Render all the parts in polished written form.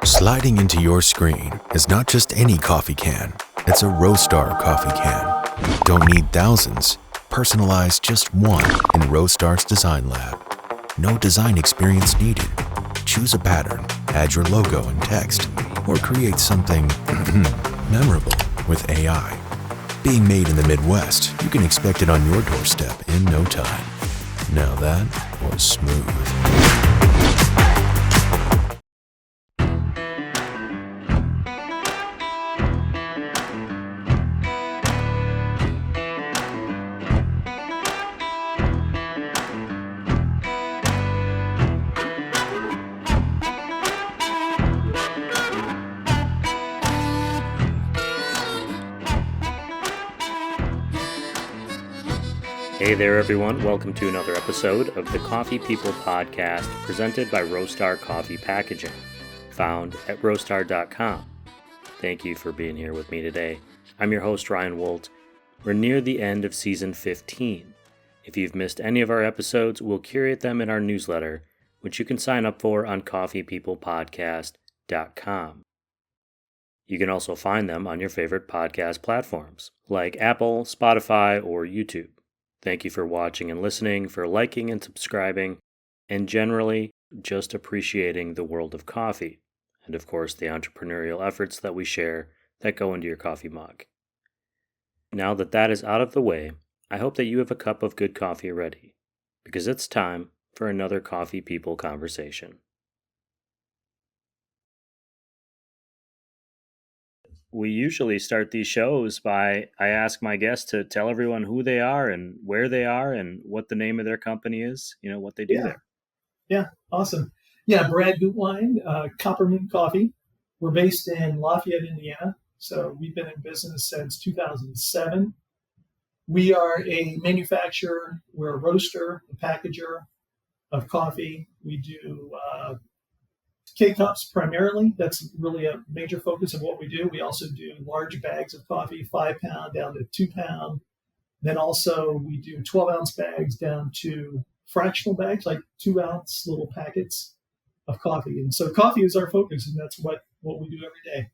Sliding into your screen is not just any coffee can, it's a Roastar coffee can. Don't need thousands. Personalize just one in Roastar's Design Lab. No design experience needed. Choose a pattern, add your logo and text, or create something memorable with AI. Being made in the Midwest, you can expect it on your doorstep in no time. Now that was smooth. Hey there, everyone. Welcome to another episode of the Coffee People podcast presented by Roastar Coffee Packaging, found at roastar.com. Thank you for being here with me today. I'm your host, Ryan Woldt. We're near the end of season 15. If you've missed any of our episodes, we'll curate them in our newsletter, which you can sign up for on coffeepeoplepodcast.com. You can also find them on your favorite podcast platforms, like Apple, Spotify, or YouTube. Thank you for watching and listening, for liking and subscribing, and generally just appreciating the world of coffee, and of course the entrepreneurial efforts that we share that go into your coffee mug. Now that that is out of the way, I hope that you have a cup of good coffee ready, because it's time for another Coffee People conversation. We usually start these shows by I ask my guests to tell everyone who they are and where they are and what the name of their company is, what they do there. Yeah, awesome. Yeah, Brad Gutwein, Coppermint Coffee. We're based in Lafayette, Indiana. So we've been in business since 2007. We are a manufacturer. We're a roaster, a packager of coffee. We do K-Cups primarily. That's really a major focus of what we do. We also do large bags of coffee, 5 pound down to 2 pound. Then also we do 12-ounce bags down to fractional bags, like 2-ounce little packets of coffee. And so coffee is our focus, and that's what we do every day.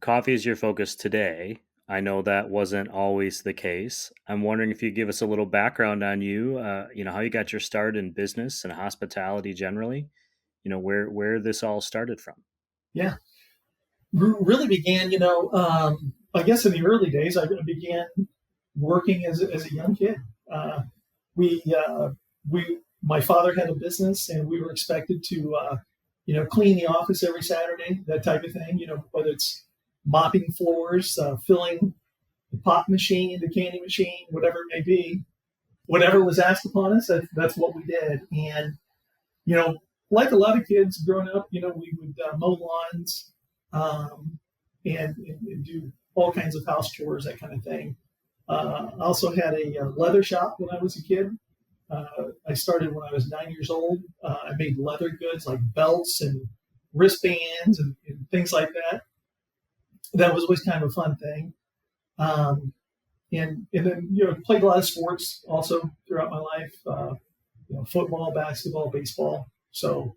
Coffee is your focus today. I know that wasn't always the case. I'm wondering if you give us a little background on you, how you got your start in business and hospitality generally. Where this all started from. Yeah, really began, I guess in the early days, I began working as a young kid. My father had a business, and we were expected to, clean the office every Saturday, that type of thing. Whether it's mopping floors, filling the pop machine, the candy machine, whatever it may be, whatever was asked upon us, that's what we did. And like a lot of kids growing up, we would mow lawns and do all kinds of house chores, that kind of thing. I also had a leather shop when I was a kid. I started when I was 9 years old. I made leather goods like belts and wristbands and things like that. That was always kind of a fun thing. And then, played a lot of sports also throughout my life, football, basketball, baseball. So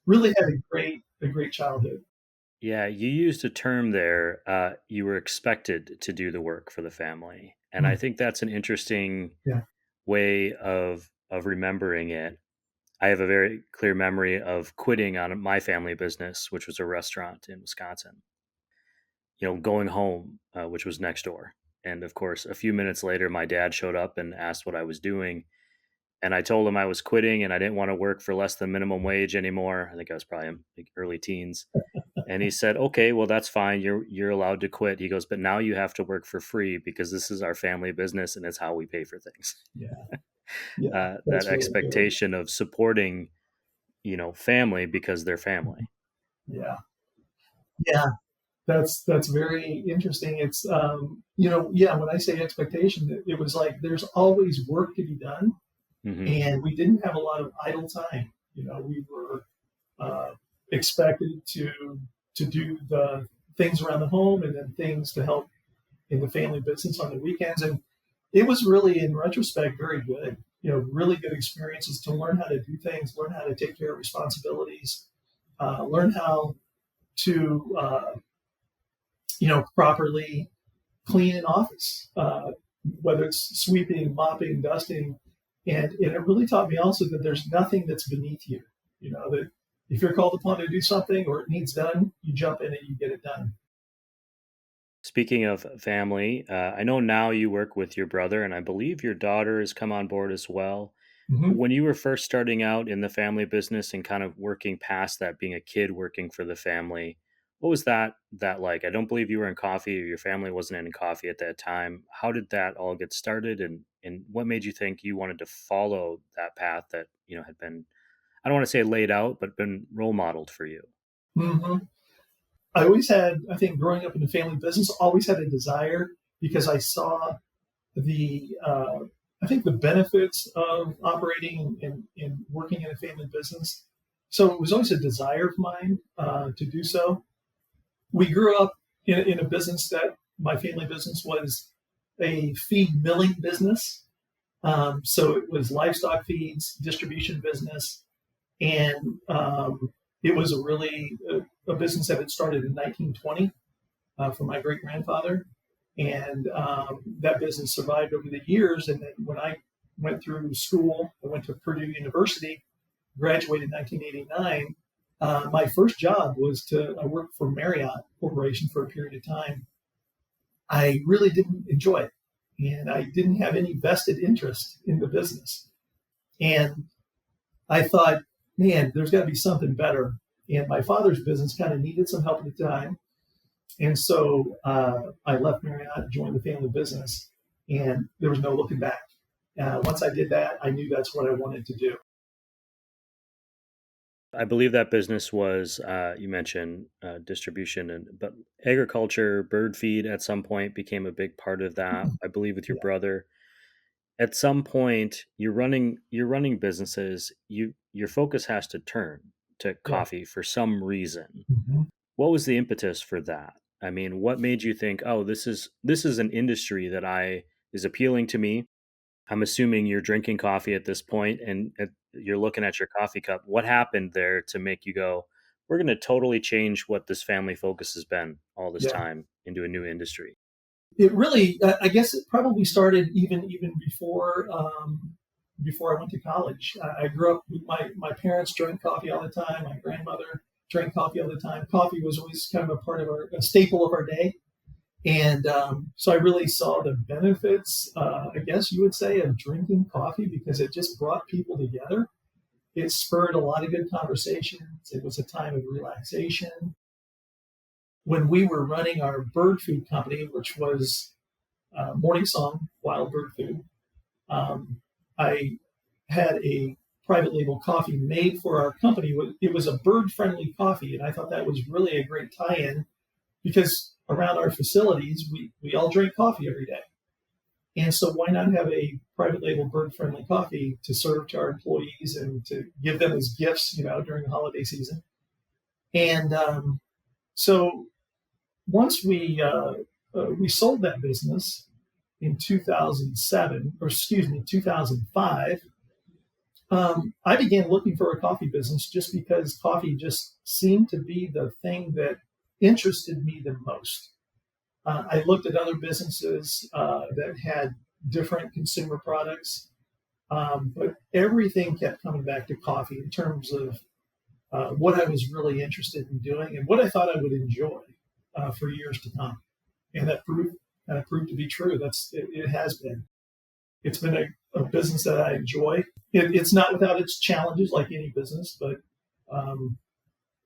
really had a great childhood. Yeah, you used a term there. You were expected to do the work for the family. And I think that's an interesting way of remembering it. I have a very clear memory of quitting on my family business, which was a restaurant in Wisconsin. Going home, which was next door. And of course, a few minutes later, my dad showed up and asked what I was doing. And I told him I was quitting and I didn't want to work for less than minimum wage anymore. I think I was probably in early teens. And he said, okay, well, that's fine. You're allowed to quit. He goes, but now you have to work for free because this is our family business and it's how we pay for things. That expectation of supporting, family because they're family. Yeah. That's very interesting. It's, when I say expectation, it was like there's always work to be done. Mm-hmm. And we didn't have a lot of idle time. We were expected to do the things around the home and then things to help in the family business on the weekends. And it was really, in retrospect, very good. Really good experiences to learn how to do things, learn how to take care of responsibilities. learn how to, properly clean an office, whether it's sweeping, mopping, dusting. And it really taught me also that there's nothing that's beneath you. That if you're called upon to do something or it needs done, you jump in and you get it done. Speaking of family, I know now you work with your brother, and I believe your daughter has come on board as well. Mm-hmm. When you were first starting out in the family business and kind of working past that, being a kid working for the family, what was that like? I don't believe you were in coffee, or your family wasn't in coffee at that time. How did that all get started, and what made you think you wanted to follow that path that had been, I don't want to say laid out, but been role modeled for you? Mm-hmm. I always had, I think, growing up in the family business, always had a desire because I saw I think the benefits of operating and working in a family business. So it was always a desire of mine to do so. We grew up in a business that my family business was a feed milling business. So it was livestock feeds, distribution business, and it was a business that had started in 1920 from my great grandfather, and that business survived over the years. And then when I went through school, I went to Purdue University, graduated in 1989. My first job was I worked for Marea Corporation for a period of time. I really didn't enjoy it, and I didn't have any vested interest in the business. And I thought, man, there's got to be something better. And my father's business kind of needed some help at the time. And so I left Marriott, joined the family business, and there was no looking back. Once I did that, I knew that's what I wanted to do. I believe that business was, you mentioned distribution, but agriculture, bird feed at some point became a big part of that. I believe with your brother. At some point, you're running businesses. Your focus has to turn to coffee for some reason. Mm-hmm. What was the impetus for that? I mean, what made you think, oh, this is an industry that is appealing to me? I'm assuming you're drinking coffee at this point, and you're looking at your coffee cup. What happened there to make you go, we're going to totally change what this family focus has been all this time into a new industry? It really, I guess it probably started even before I went to college. I grew up with my parents drank coffee all the time. My grandmother drank coffee all the time. Coffee was always kind of a staple of our day. And so I really saw the benefits, I guess you would say, of drinking coffee because it just brought people together. It spurred a lot of good conversations. It was a time of relaxation. When we were running our bird food company, which was Morning Song Wild Bird Food, I had a private label coffee made for our company. It was a bird-friendly coffee, and I thought that was really a great tie-in because around our facilities, we all drink coffee every day. And so why not have a private label bird-friendly coffee to serve to our employees and to give them as gifts, during the holiday season? And so once we sold that business in 2005, I began looking for a coffee business just because coffee just seemed to be the thing that interested me the most. I looked at other businesses that had different consumer products, but everything kept coming back to coffee in terms of what I was really interested in doing and what I thought I would enjoy for years to come. And that proved to be true. It has been. It's been a business that I enjoy. It's not without its challenges, like any business, but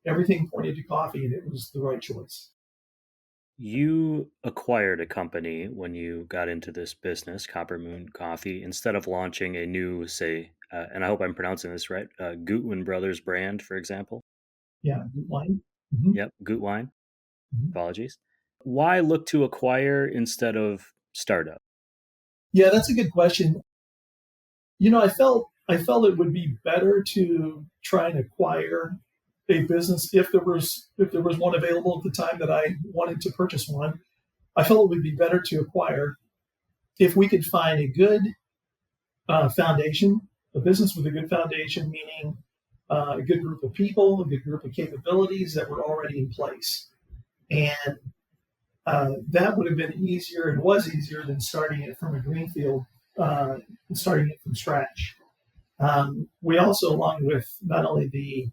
everything pointed to coffee, and it was the right choice. You acquired a company when you got into this business, Copper Moon Coffee, instead of launching a new, say, and I hope I'm pronouncing this right, Gutwein Brothers brand, for example. Yeah, Gutwein. Mm-hmm. Yep, Gutwein. Mm-hmm. Apologies. Why look to acquire instead of startup? Yeah, that's a good question. I felt it would be better to try and acquire a business if there was one available at the time that I wanted to purchase one. I felt it would be better to acquire if we could find a good foundation, a business with a good foundation, meaning a good group of people, a good group of capabilities that were already in place. And that would have been easier and was easier than starting it from a greenfield, and starting it from scratch. We also, along with not only the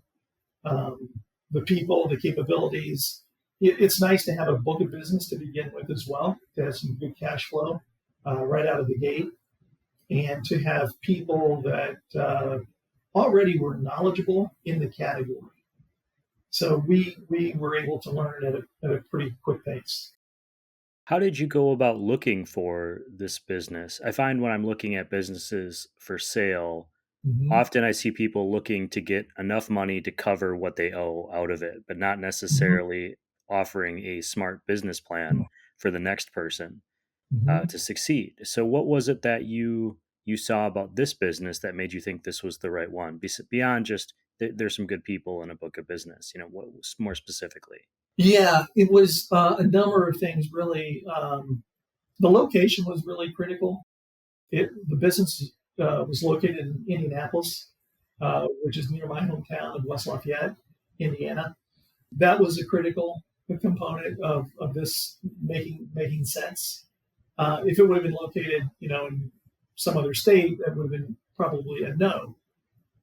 people, the capabilities, it's nice to have a book of business to begin with as well, to have some good cash flow right out of the gate, and to have people that already were knowledgeable in the category. So we were able to learn at a pretty quick pace. How did you go about looking for this business? I find when I'm looking at businesses for sale, often I see people looking to get enough money to cover what they owe out of it, but not necessarily offering a smart business plan for the next person to succeed. So what was it that you saw about this business that made you think this was the right one? Beyond just there's some good people in a book of business, what was more specifically? Yeah, it was a number of things, really. The location was really critical. The business was located in Indianapolis, which is near my hometown of West Lafayette, Indiana. That was a critical component of this making sense. If it would have been located, in some other state, that would have been probably a no.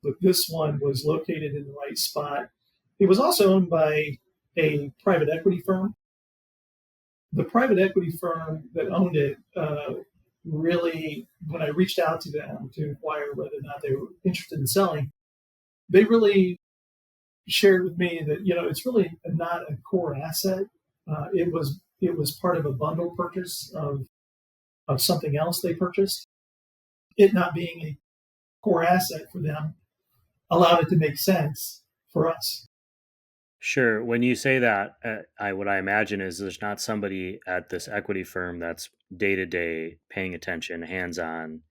But this one was located in the right spot. It was also owned by a private equity firm. The private equity firm that owned it really, when I reached out to them to inquire whether or not they were interested in selling, they really shared with me that it's really not a core asset. It was part of a bundle purchase of something else they purchased. It not being a core asset for them allowed it to make sense for us. Sure. When you say that, what I imagine is there's not somebody at this equity firm that's day to day paying attention, hands on,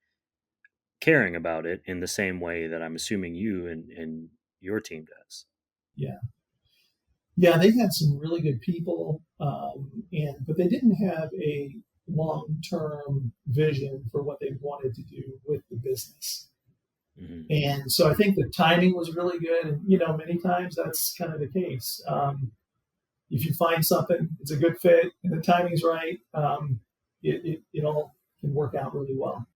caring about it in the same way that I'm assuming you and your team does. Yeah, they had some really good people, but they didn't have a long-term vision for what they wanted to do with the business. And so I think the timing was really good. And, many times that's kind of the case. If you find something, it's a good fit and the timing's right, it all can work out really well.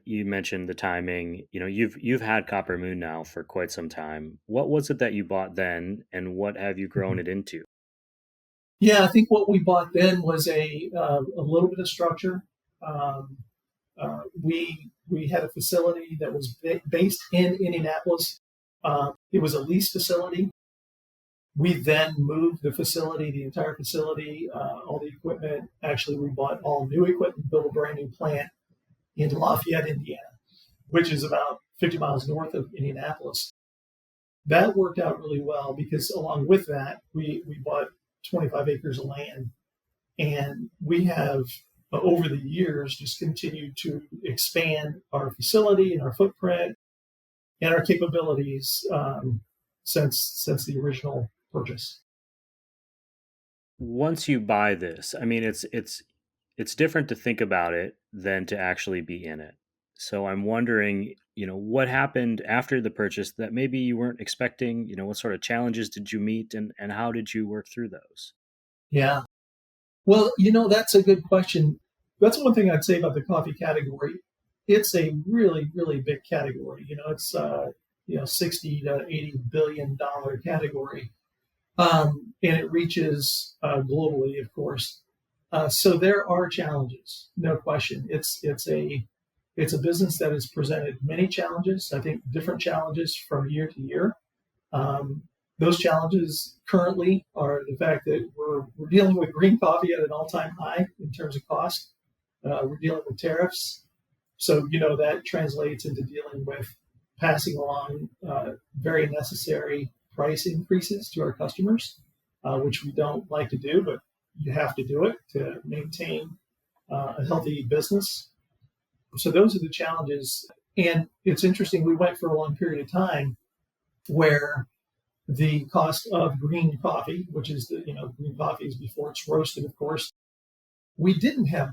You mentioned the timing. You've had Copper Moon now for quite some time. What was it that you bought then, and what have you grown it into? Yeah, I think what we bought then was a little bit of structure. We had a facility that was based in Indianapolis. It was a lease facility. We then moved the entire facility, all the equipment. Actually, we bought all new equipment, built a brand new plant in Lafayette, Indiana, which is about 50 miles north of Indianapolis. That worked out really well because along with that, we bought 25 acres of land. And we have, over the years, just continued to expand our facility and our footprint and our capabilities since the original purchase. Once you buy this, I mean, it's different to think about it than to actually be in it. So I'm wondering, what happened after the purchase that maybe you weren't expecting? What sort of challenges did you meet, and how did you work through those? Yeah. Well, that's a good question. That's one thing I'd say about the coffee category. It's a really, really big category. It's 60 to $80 billion category. And it reaches globally, of course. So there are challenges, no question. It's a business that has presented many challenges. I think different challenges from year to year. Those challenges currently are the fact that we're dealing with green coffee at an all-time high in terms of cost. We're dealing with tariffs. So, that translates into dealing with passing along very necessary price increases to our customers, which we don't like to do, but you have to do it to maintain a healthy business. So those are the challenges. And it's interesting, we went for a long period of time where the cost of green coffee, which is green coffee is before it's roasted, of course. We didn't have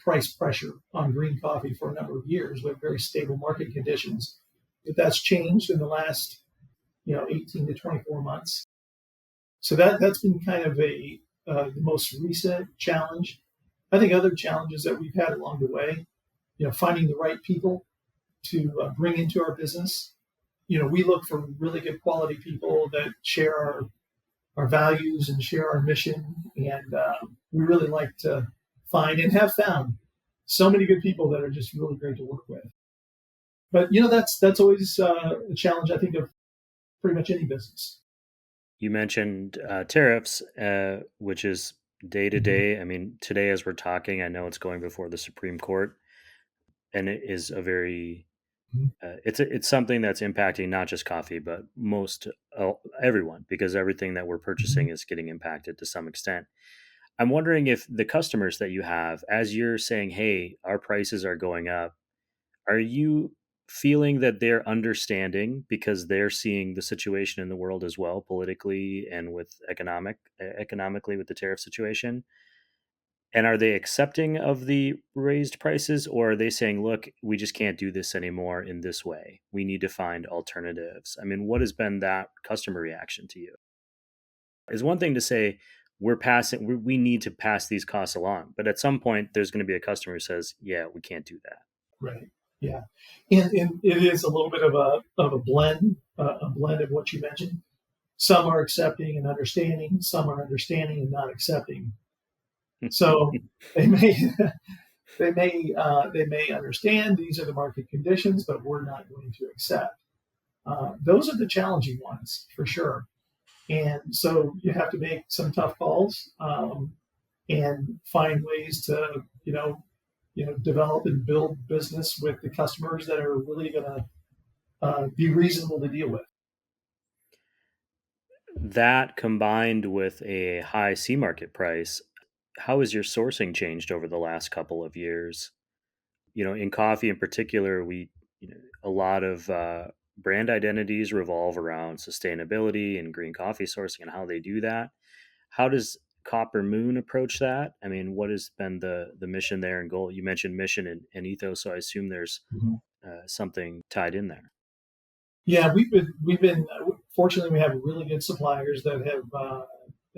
price pressure on green coffee for a number of years with very stable market conditions. But that's changed in the last 18 to 24 months. So that's been kind of the most recent challenge. I think other challenges that we've had along the way, finding the right people to bring into our business. We look for really good quality people that share our values and share our mission. And we really like to find and have found so many good people that are just really great to work with. But, that's always a challenge, I think, of pretty much any business. You mentioned tariffs, which is day to day. I mean, today as we're talking, I know it's going before the Supreme Court, and it is a very it's something that's impacting not just coffee, but everyone, because everything that we're purchasing is getting impacted to some extent. I'm wondering if the customers that you have, as you're saying, hey, our prices are going up, are you feeling that they're understanding because they're seeing the situation in the world as well, politically and with economically with the tariff situation? And are they accepting of the raised prices, or are they saying, look, we just can't do this anymore in this way. We need to find alternatives. I mean, what has been that customer reaction to you? It's one thing to say, we need to pass these costs along. But at some point, there's going to be a customer who says, yeah, we can't do that. Right. Yeah. And it is a little bit of a blend of what you mentioned. Some are accepting and understanding. Some are understanding and not accepting. So they may understand these are the market conditions, but we're not going to accept. Those are the challenging ones for sure. And so you have to make some tough calls and find ways to, develop and build business with the customers that are really going to be reasonable to deal with. That combined with a high sea market price, how has your sourcing changed over the last couple of years? In coffee in particular, a lot of brand identities revolve around sustainability and green coffee sourcing and how they do that. How does Copper Moon approach that? I mean, what has been the mission there and goal? You mentioned mission and ethos, so I assume there's something tied in there. Yeah, we've been fortunately we have really good suppliers that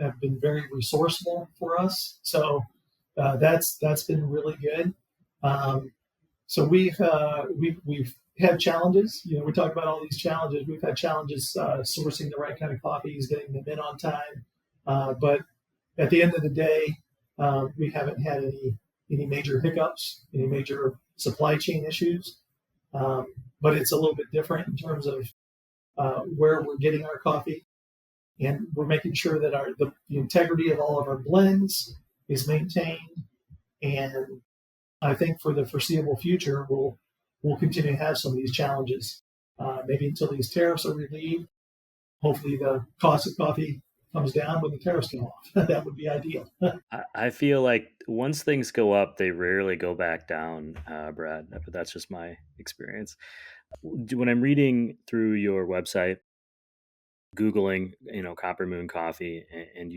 have been very resourceful for us. So that's been really good. So we've had challenges. We talk about all these challenges. We've had challenges sourcing the right kind of coffees, getting them in on time. But at the end of the day, we haven't had any major hiccups, any major supply chain issues. But it's a little bit different in terms of where we're getting our coffee. And we're making sure that the integrity of all of our blends is maintained. And I think for the foreseeable future, we'll continue to have some of these challenges, maybe until these tariffs are relieved. Hopefully the cost of coffee comes down when the tariffs come off. That would be ideal. I feel like once things go up, they rarely go back down, Brad, but that's just my experience. When I'm reading through your website, Googling, Copper Moon Coffee, and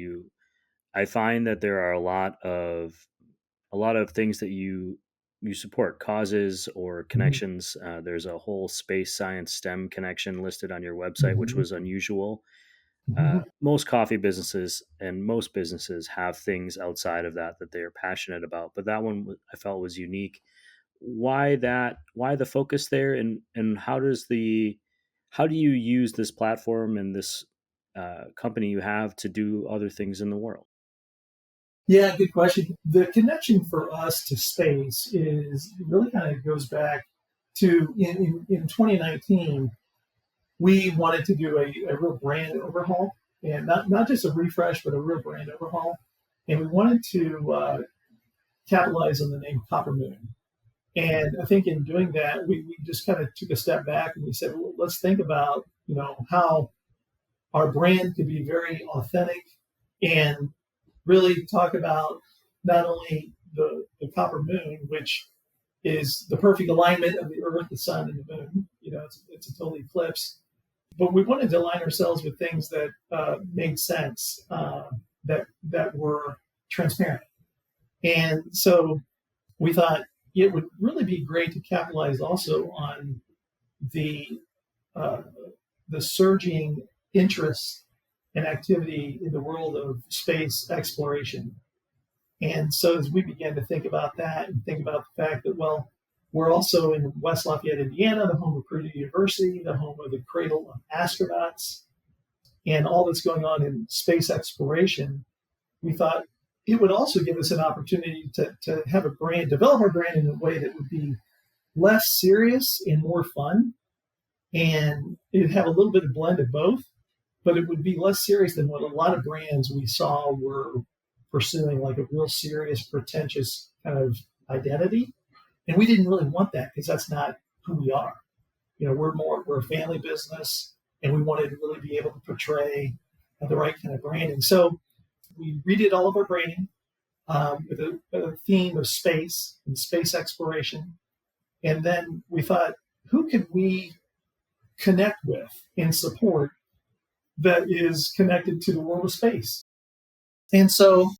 I find that there are a lot of things that you support, causes or connections. There's a whole space science STEM connection listed on your website, which was unusual. Most coffee businesses and most businesses have things outside of that they are passionate about, but that one I felt was unique. Why the focus there, and how do you use this platform and this company you have to do other things in the world? Yeah, good question. The connection for us to space is really kind of goes back to in 2019, we wanted to do a real brand overhaul, and not just a refresh, but a real brand overhaul. And we wanted to capitalize on the name Copper Moon. And I think in doing that, we just kind of took a step back and we said, well, let's think about, how our brand could be very authentic and really talk about not only the Copper Moon, which is the perfect alignment of the Earth, the Sun, and the Moon. It's a total eclipse. But we wanted to align ourselves with things that made sense, that were transparent. And so we thought it would really be great to capitalize also on the the surging interest and activity in the world of space exploration. And so as we began to think about that and think about the fact that, well, we're also in West Lafayette, Indiana, the home of Purdue University, the home of the cradle of astronauts, and all that's going on in space exploration, we thought it would also give us an opportunity to have a brand, develop our brand in a way that would be less serious and more fun. And it'd have a little bit of blend of both, but it would be less serious than what a lot of brands we saw were pursuing, like a real serious, pretentious kind of identity. And we didn't really want that because that's not who we are. We're a family business, and we wanted to really be able to portray the right kind of branding. So we redid all of our branding with a theme of space and space exploration. And then we thought, who could we connect with and support that is connected to the world of space? And so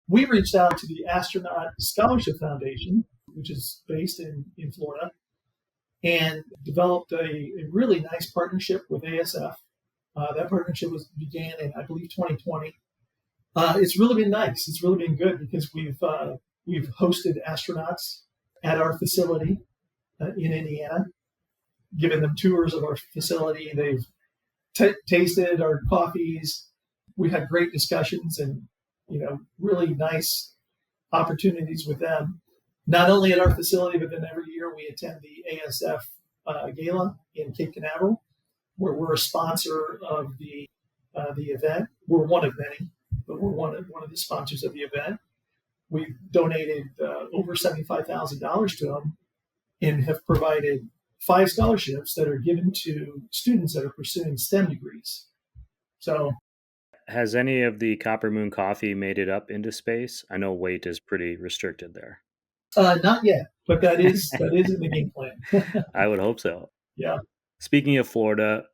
we reached out to the Astronaut Scholarship Foundation, which is based in Florida, and developed a really nice partnership with ASF. That partnership began in, I believe, 2020. It's really been nice. It's really been good because we've hosted astronauts at our facility in Indiana, given them tours of our facility. They've tasted our coffees. We had great discussions and really nice opportunities with them, not only at our facility, but then every year we attend the ASF Gala in Cape Canaveral, where we're a sponsor of the event. We're one of many, but we're one of the sponsors of the event. We've donated over $75,000 to them and have provided 5 scholarships that are given to students that are pursuing STEM degrees. So, has any of the Copper Moon coffee made it up into space? I know weight is pretty restricted there. Not yet, but that is in the game plan. I would hope so. Yeah. Speaking of Florida,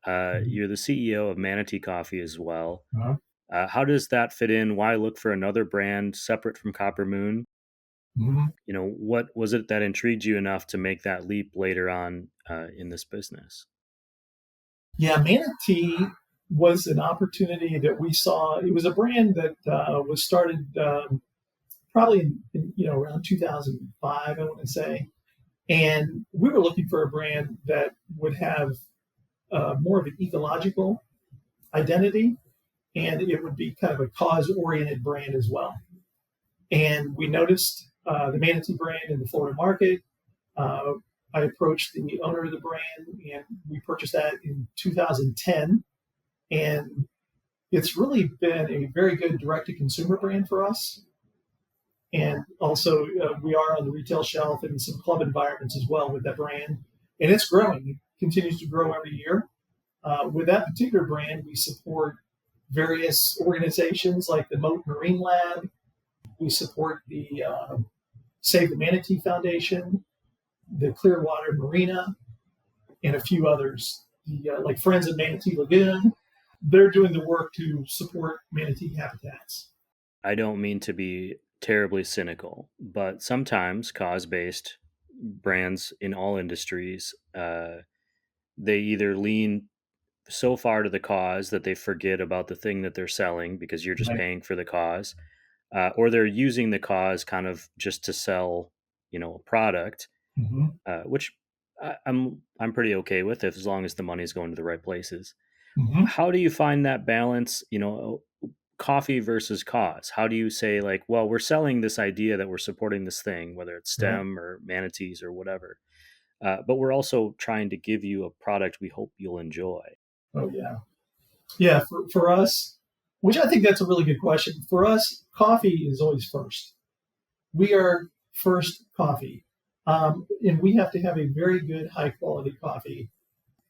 you're the CEO of Manatee Coffee as well. Uh-huh. How does that fit in? Why look for another brand separate from Copper Moon? Mm-hmm. What was it that intrigued you enough to make that leap later on in this business? Yeah, Manatee was an opportunity that we saw. It was a brand that was started probably in around 2005, I want to say. And we were looking for a brand that would have more of an ecological identity, and it would be kind of a cause-oriented brand as well. And we noticed the Manatee brand in the Florida market. I approached the owner of the brand, and we purchased that in 2010. And it's really been a very good direct-to-consumer brand for us. And also, we are on the retail shelf and some club environments as well with that brand. And it's growing. It continues to grow every year. With that particular brand, we support various organizations like the Moat Marine Lab. We support the Save the Manatee Foundation, the Clearwater Marina, and a few others, like Friends of Manatee Lagoon. They're doing the work to support manatee habitats. I don't mean to be terribly cynical, but sometimes cause-based brands in all industries, they either lean so far to the cause that they forget about the thing that they're selling because you're just paying for the cause, or they're using the cause kind of just to sell, a product, which I'm pretty okay with as long as the money's going to the right places. Mm-hmm. How do you find that balance, coffee versus cause? How do you say, like, well, we're selling this idea that we're supporting this thing, whether it's STEM or manatees or whatever, but we're also trying to give you a product we hope you'll enjoy? Oh, yeah. Yeah, for us, which I think that's a really good question. For us, coffee is always first. We are first coffee. And we have to have a very good, high-quality coffee,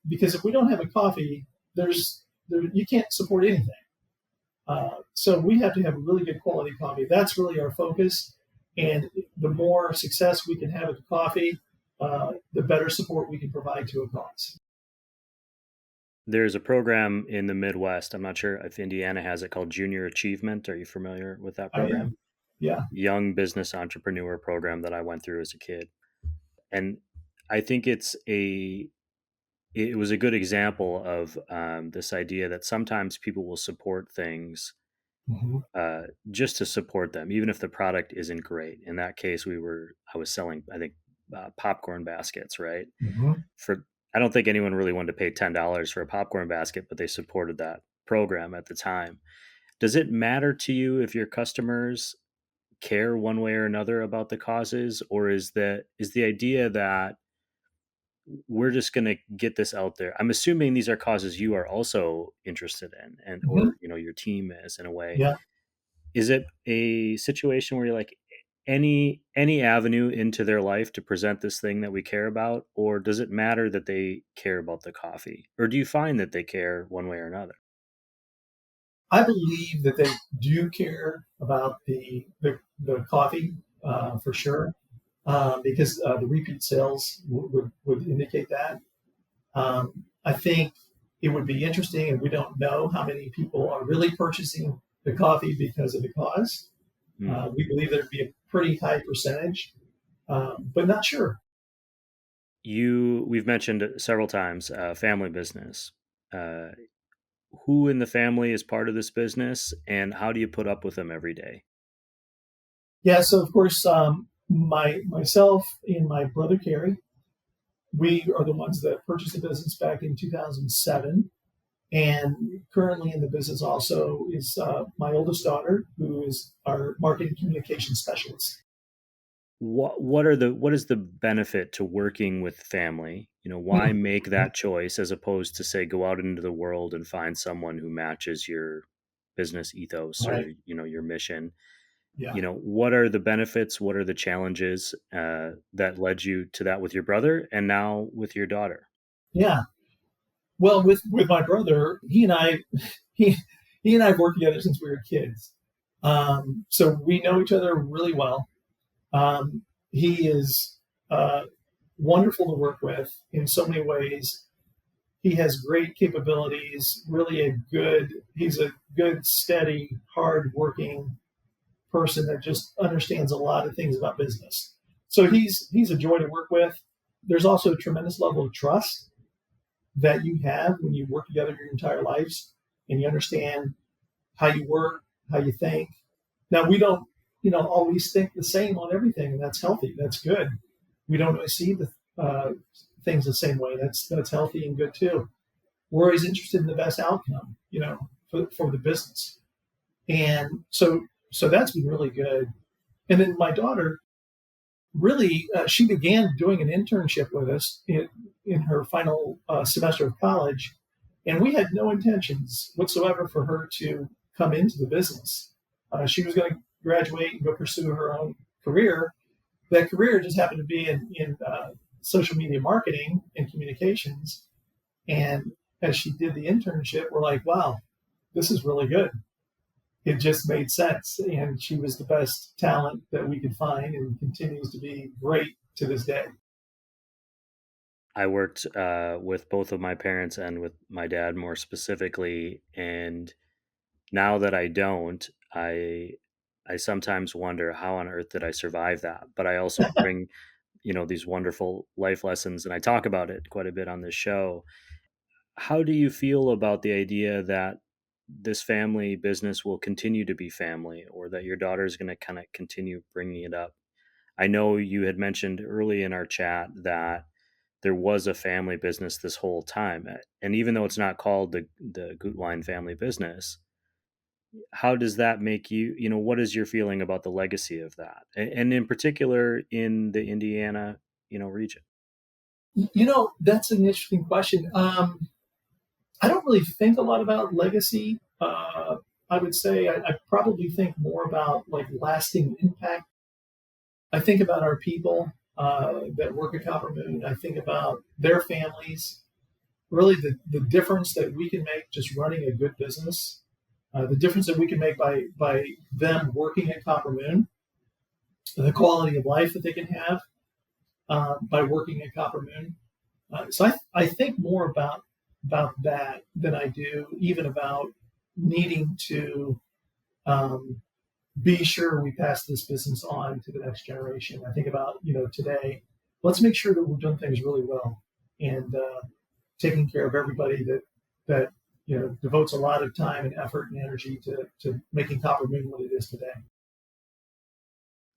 because if we don't have a coffee, you can't support anything. So we have to have a really good quality coffee. That's really our focus. And the more success we can have with the coffee, the better support we can provide to a cause. There's a program in the Midwest. I'm not sure if Indiana has it, called Junior Achievement. Are you familiar with that program? I am. Yeah. Young business entrepreneur program that I went through as a kid. And I think it's a it was a good example of this idea that sometimes people will support things Mm-hmm. just to support them, even if the product isn't great. In that case, I was selling, I think, popcorn baskets, right? Mm-hmm. For I don't think anyone really wanted to pay $10 for a popcorn basket, but they supported that program at the time. Does it matter to you if your customers care one way or another about the causes, or is the idea that we're just going to get this out there? I'm assuming these are causes you are also interested in, and Mm-hmm. or your team is in a way. Yeah. Is it a situation where you're like, any avenue into their life to present this thing that we care about, or does it matter that they care about the coffee, or do you find that they care one way or another? I believe that they do care about the coffee for sure, because the repeat sales would indicate that. I think it would be interesting, and we don't know how many people are really purchasing the coffee because of the cause. Hmm. We believe there'd be a pretty high percentage, but not sure. We've mentioned it several times, family business. Uh, who in the family is part of this business, and how do you put up with them every day? Yeah, so of course, myself and my brother Kerry, we are the ones that purchased the business back in 2007. And currently in the business also is my oldest daughter, who is our marketing communication specialist. What is the benefit to working with family? Why make that choice as opposed to, say, go out into the world and find someone who matches your business ethos or Right. your mission? Yeah. What are the benefits? What are the challenges that led you to that with your brother and now with your daughter? Yeah. Well, with my brother, he he and I have worked together since we were kids. So we know each other really well. He is wonderful to work with in so many ways. He has great capabilities, really he's a good, steady, hard-working person that just understands a lot of things about business. So he's a joy to work with. There's also a tremendous level of trust that you have when you work together your entire lives and you understand how you work, how you think. Now we don't, always think the same on everything, and that's healthy. That's good. We don't always see the things the same way. That's healthy and good too. We're always interested in the best outcome, for the business. And so that's been really good. And then my daughter, really, she began doing an internship with us in her final semester of college, and we had no intentions whatsoever for her to come into the business. She was going to graduate and go pursue her own career. That career just happened to be in social media marketing and communications. And as she did the internship, we're like, wow, this is really good. It just made sense. And she was the best talent that we could find and continues to be great to this day. I worked with both of my parents and with my dad more specifically, and now that I don't, I sometimes wonder how on earth did I survive that. But I also bring these wonderful life lessons, and I talk about it quite a bit on this show. How do you feel about the idea that this family business will continue to be family, or that your daughter is going to kind of continue bringing it up? I know you had mentioned early in our chat that there was a family business this whole time, and even though it's not called the Gutwein family business, how does that make you? What is your feeling about the legacy of that, and in particular in the Indiana region? That's an interesting question. I don't really think a lot about legacy. I would say I probably think more about like lasting impact. I think about our people that work at Copper Moon. I think about their families, really the difference that we can make just running a good business, the difference that we can make by them working at Copper Moon, the quality of life that they can have by working at Copper Moon. So I think more about that than I do even about needing to be sure we pass this business on to the next generation. I think about today, let's make sure that we're doing things really well, and taking care of everybody that devotes a lot of time and effort and energy to making Copper Moon what it is today.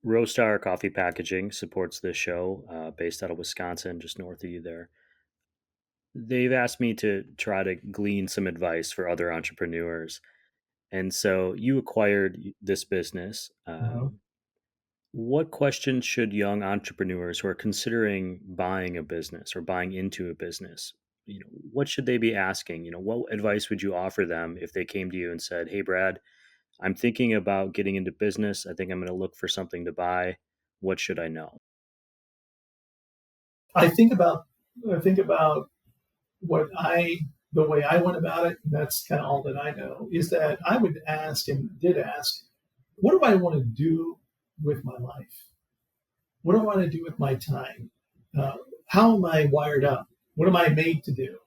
Roastar Coffee Packaging supports this show, based out of Wisconsin, just north of you there. They've asked me to try to glean some advice for other entrepreneurs. And so you acquired this business. What questions should young entrepreneurs who are considering buying a business or buying into a business, what should they be asking? What advice would you offer them if they came to you and said, "Hey, Brad, I'm thinking about getting into business. I think I'm going to look for something to buy. What should I know?" I think about the way I went about it, and that's kind of all that I know, is that I would ask and did ask, what do I want to do with my life? What do I want to do with my time? How am I wired up? What am I made to do?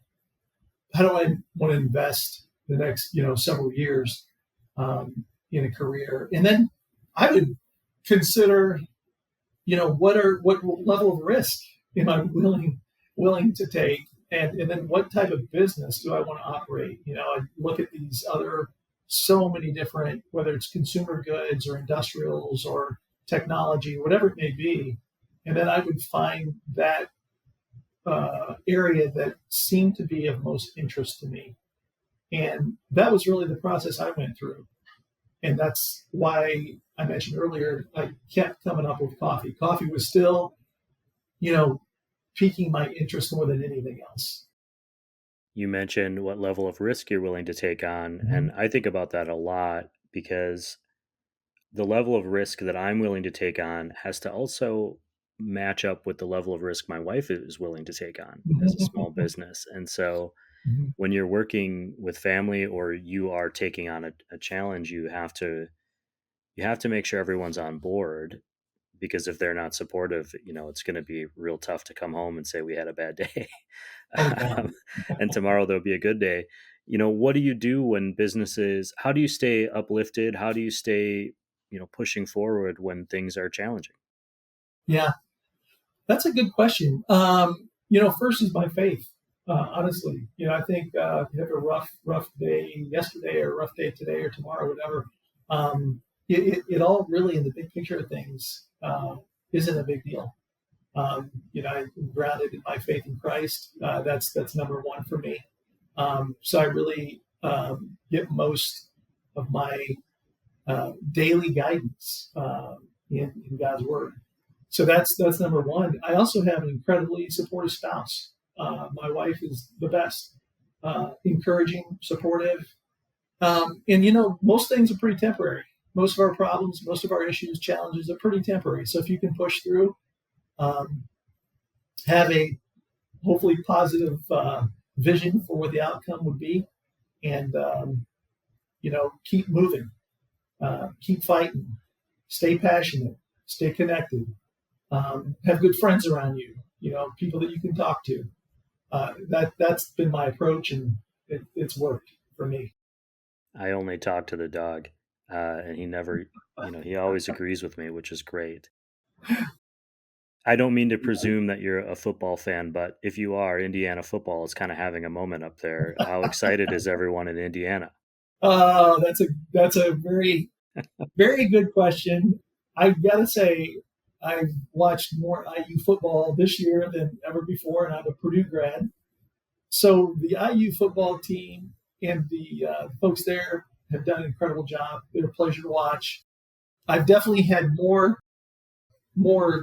How do I want to invest the next, several years in a career? And then I would consider, what level of risk am I willing to take? And then what type of business do I want to operate? I look at these other so many different, whether it's consumer goods or industrials or technology, whatever it may be. And then I would find that area that seemed to be of most interest to me. And that was really the process I went through. And that's why I mentioned earlier, I kept coming up with coffee. Coffee was still, piquing my interest more than anything else. You mentioned what level of risk you're willing to take on. Mm-hmm. And I think about that a lot because the level of risk that I'm willing to take on has to also match up with the level of risk my wife is willing to take on as a small business. And so when you're working with family or you are taking on a challenge, you have to make sure everyone's on board. Because if they're not supportive, it's going to be real tough to come home and say we had a bad day. And tomorrow there'll be a good day. What do you do when businesses, how do you stay uplifted? How do you stay, pushing forward when things are challenging? Yeah, that's a good question. First is my faith, honestly. I think if you have a rough day yesterday or a rough day today or tomorrow, whatever, it all really in the big picture of things isn't a big deal. I'm grounded in my faith in Christ. That's number one for me. So I really get most of my daily guidance in God's Word. So that's number one. I also have an incredibly supportive spouse. My wife is the best, encouraging, supportive. And most things are pretty temporary. Most of our problems, most of our issues, challenges are pretty temporary. So if you can push through, have a hopefully positive vision for what the outcome would be, and keep moving, keep fighting, stay passionate, stay connected, have good friends around you, people that you can talk to. That's been my approach, and it's worked for me. I only talk to the dog. And he never, he always agrees with me, which is great. I don't mean to presume that you're a football fan, but if you are, Indiana football is kind of having a moment up there. How excited is everyone in Indiana? That's a very, very good question. I've got to say, I've watched more IU football this year than ever before, and I'm a Purdue grad. So the IU football team and the folks there have done an incredible job. They're a pleasure to watch. I've definitely had more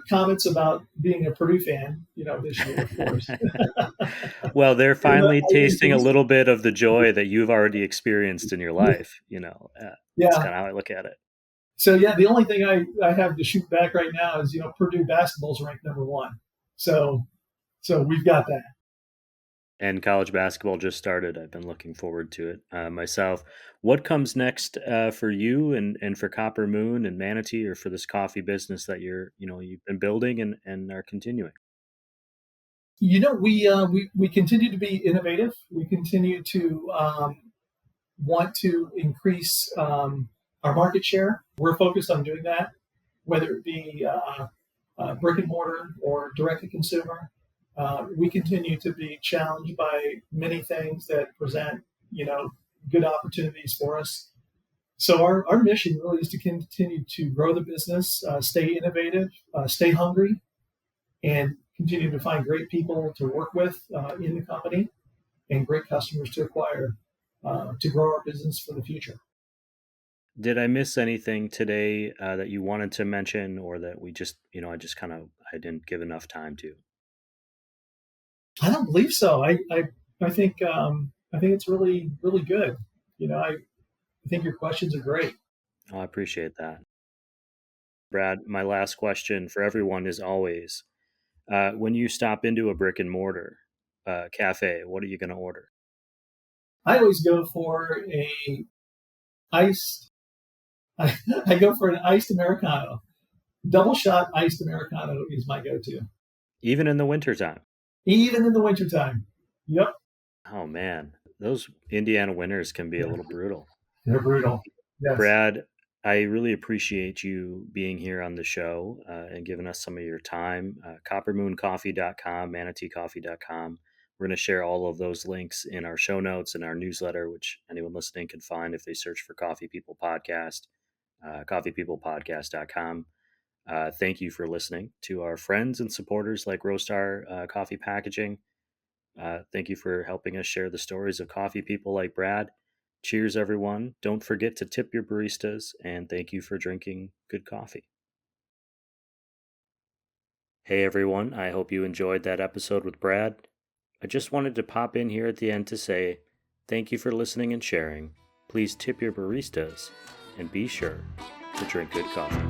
comments about being a Purdue fan, this year, of course. Well, they're finally tasting a little bit of the joy that you've already experienced in your life. That's kind of how I look at it. So the only thing I have to shoot back right now is, Purdue basketball is ranked number 1. So we've got that. And college basketball just started. I've been looking forward to it myself. What comes next for you and for Copper Moon and Manatee, or for this coffee business that you've been building and are continuing? We continue to be innovative. We continue to want to increase our market share. We're focused on doing that, whether it be brick and mortar or direct to consumer. We continue to be challenged by many things that present, good opportunities for us. So our mission really is to continue to grow the business, stay innovative, stay hungry, and continue to find great people to work with in the company and great customers to acquire to grow our business for the future. Did I miss anything today that you wanted to mention, or that we just, I didn't give enough time to? I don't believe so. I think it's really, really good. I think your questions are great. Oh, I appreciate that. Brad, my last question for everyone is always, when you stop into a brick and mortar cafe, what are you going to order? I always go for an iced Americano. Double shot iced Americano is my go-to. Even in the wintertime? Even in the wintertime. Yep. Oh, man. Those Indiana winters can be a little brutal. They're brutal. Yes. Brad, I really appreciate you being here on the show and giving us some of your time. CoppermoonCoffee.com, ManateeCoffee.com. We're going to share all of those links in our show notes and our newsletter, which anyone listening can find if they search for Coffee People Podcast, coffeepeoplepodcast.com. Thank you for listening to our friends and supporters like Roastar Coffee Packaging. Thank you for helping us share the stories of coffee people like Brad. Cheers, everyone. Don't forget to tip your baristas, and thank you for drinking good coffee. Hey, everyone. I hope you enjoyed that episode with Brad. I just wanted to pop in here at the end to say thank you for listening and sharing. Please tip your baristas, and be sure to drink good coffee.